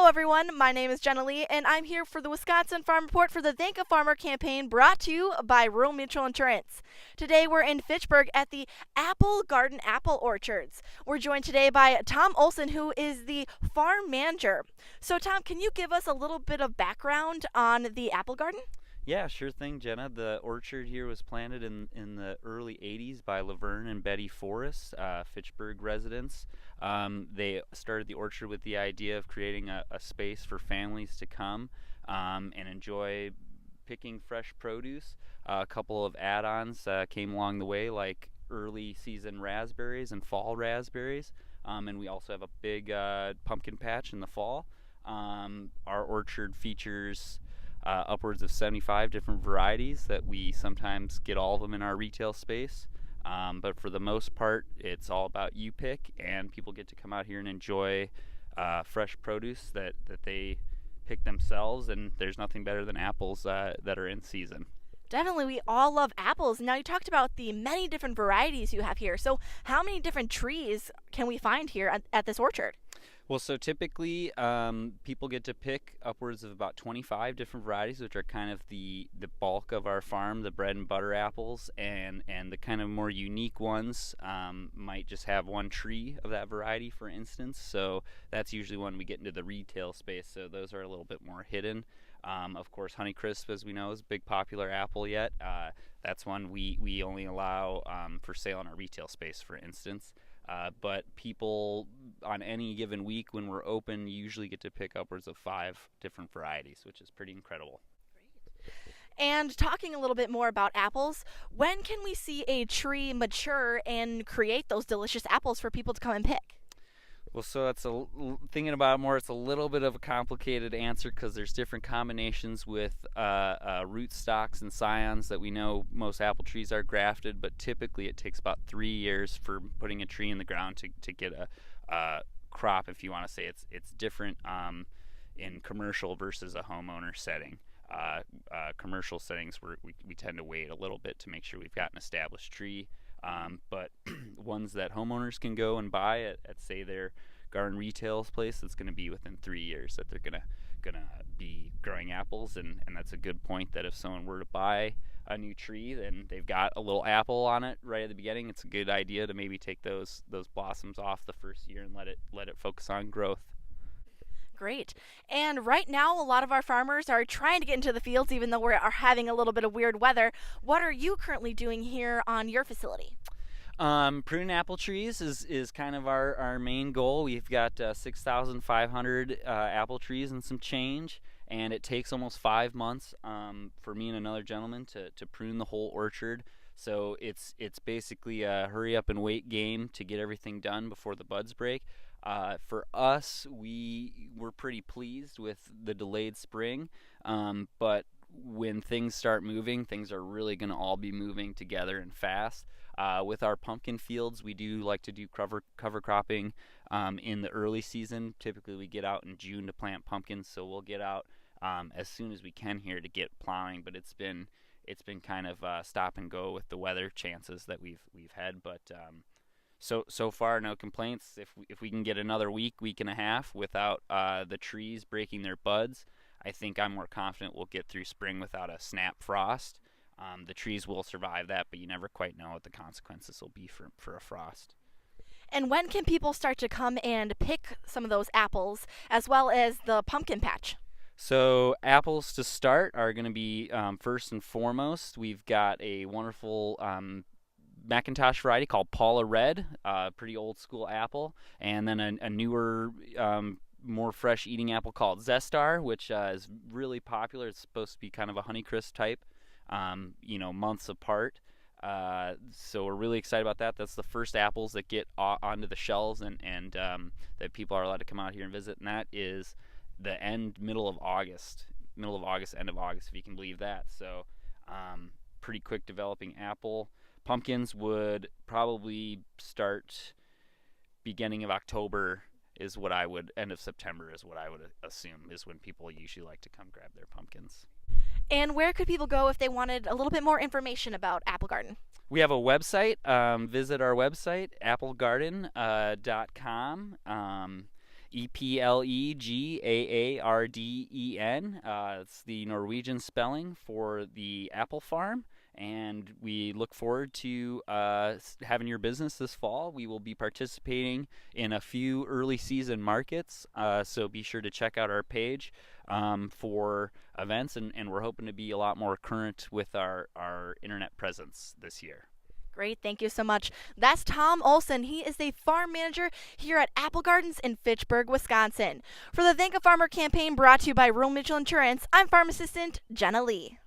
everyone. My name is Jenna Lee, and I'm here for the Wisconsin Farm Report for the Thank a Farmer campaign brought to you by Rural Mutual Insurance. Today, we're in Fitchburg at the Eplegaarden Apple Orchards. We're joined today by Tom Olson, who is the farm manager. So, Tom, can you give us a little bit of background on the apple garden? Yeah, sure thing, Jenna. The orchard here was planted in the early 80s by Laverne and Betty Forrest, Fitchburg residents. They started the orchard with the idea of creating a space for families to come and enjoy picking fresh produce. A couple of add-ons came along the way, like early season raspberries and fall raspberries. And we also have a big pumpkin patch in the fall. Our orchard features upwards of 75 different varieties that we sometimes get all of them in our retail space. But for the most part, it's all about you pick, and people get to come out here and enjoy fresh produce that they pick themselves, and there's nothing better than apples that are in season. Definitely, we all love apples. Now, you talked about the many different varieties you have here. So, how many different trees can we find here at this orchard? Well, so typically people get to pick upwards of about 25 different varieties, which are kind of the bulk of our farm, the bread and butter apples, and the kind of more unique ones might just have one tree of that variety, for instance. So that's usually when we get into the retail space, so those are a little bit more hidden. Of course, Honeycrisp, as we know, is a big popular apple yet. That's one we only allow for sale in our retail space, for instance. But people on any given week when we're open usually get to pick upwards of 5 different varieties, which is pretty incredible. And talking a little bit more about apples, when can we see a tree mature and create those delicious apples for people to come and pick? Well, so thinking about it more, it's a little bit of a complicated answer because there's different combinations with root stocks and scions that we know most apple trees are grafted, but typically it takes about 3 years for putting a tree in the ground to get a crop, if you want to say. It's different in commercial versus a homeowner setting. Commercial settings, we tend to wait a little bit to make sure we've got an established tree. But ones that homeowners can go and buy at say their garden retail place, it's going to be within 3 years that they're gonna be growing apples, and that's a good point, that if someone were to buy a new tree and they've got a little apple on it right at the beginning, it's a good idea to maybe take those blossoms off the first year and let it focus on growth. Great. And right now, a lot of our farmers are trying to get into the fields, even though we are having a little bit of weird weather. What are you currently doing here on your facility? Pruning apple trees is kind of our main goal. We've got 6,500 apple trees and some change, and it takes almost 5 months for me and another gentleman to prune the whole orchard. So it's basically a hurry up and wait game to get everything done before the buds break. For us, we're pretty pleased with the delayed spring, but when things start moving, things are really going to all be moving together and fast. With our pumpkin fields, we do like to do cover cropping in the early season. Typically, we get out in June to plant pumpkins, so we'll get out as soon as we can here to get plowing. But it's been kind of stop and go with the weather chances that we've had, but. So far, no complaints. If we can get another week and a half without the trees breaking their buds, I think I'm more confident we'll get through spring without a snap frost. The trees will survive that, but you never quite know what the consequences will be for a frost. And when can people start to come and pick some of those apples, as well as the pumpkin patch? So apples to start are going to be first and foremost. We've got a wonderful Macintosh variety called Paula Red, pretty old school apple, and then a newer, more fresh eating apple called Zestar, which is really popular. It's supposed to be kind of a Honeycrisp type, months apart. So we're really excited about that. That's the first apples that get onto the shelves and that people are allowed to come out here and visit, and that is the middle of August, end of August, if you can believe that. So pretty quick developing apple. Pumpkins would probably start beginning of October end of September is what I would assume is when people usually like to come grab their pumpkins. And where could people go if they wanted a little bit more information about Eplegaarden? We have a website. Visit our website, eplegaarden.com. Eplegaarden. It's the Norwegian spelling for the apple farm. And we look forward to having your business this fall. We will be participating in a few early season markets, so be sure to check out our page for events, and we're hoping to be a lot more current with our internet presence this year. Great, thank you so much. That's Tom Olson. He is the farm manager here at Apple Gardens in Fitchburg, Wisconsin. For the Thank a Farmer campaign brought to you by Rural Mutual Insurance, I'm Farm Assistant Jenna Lee.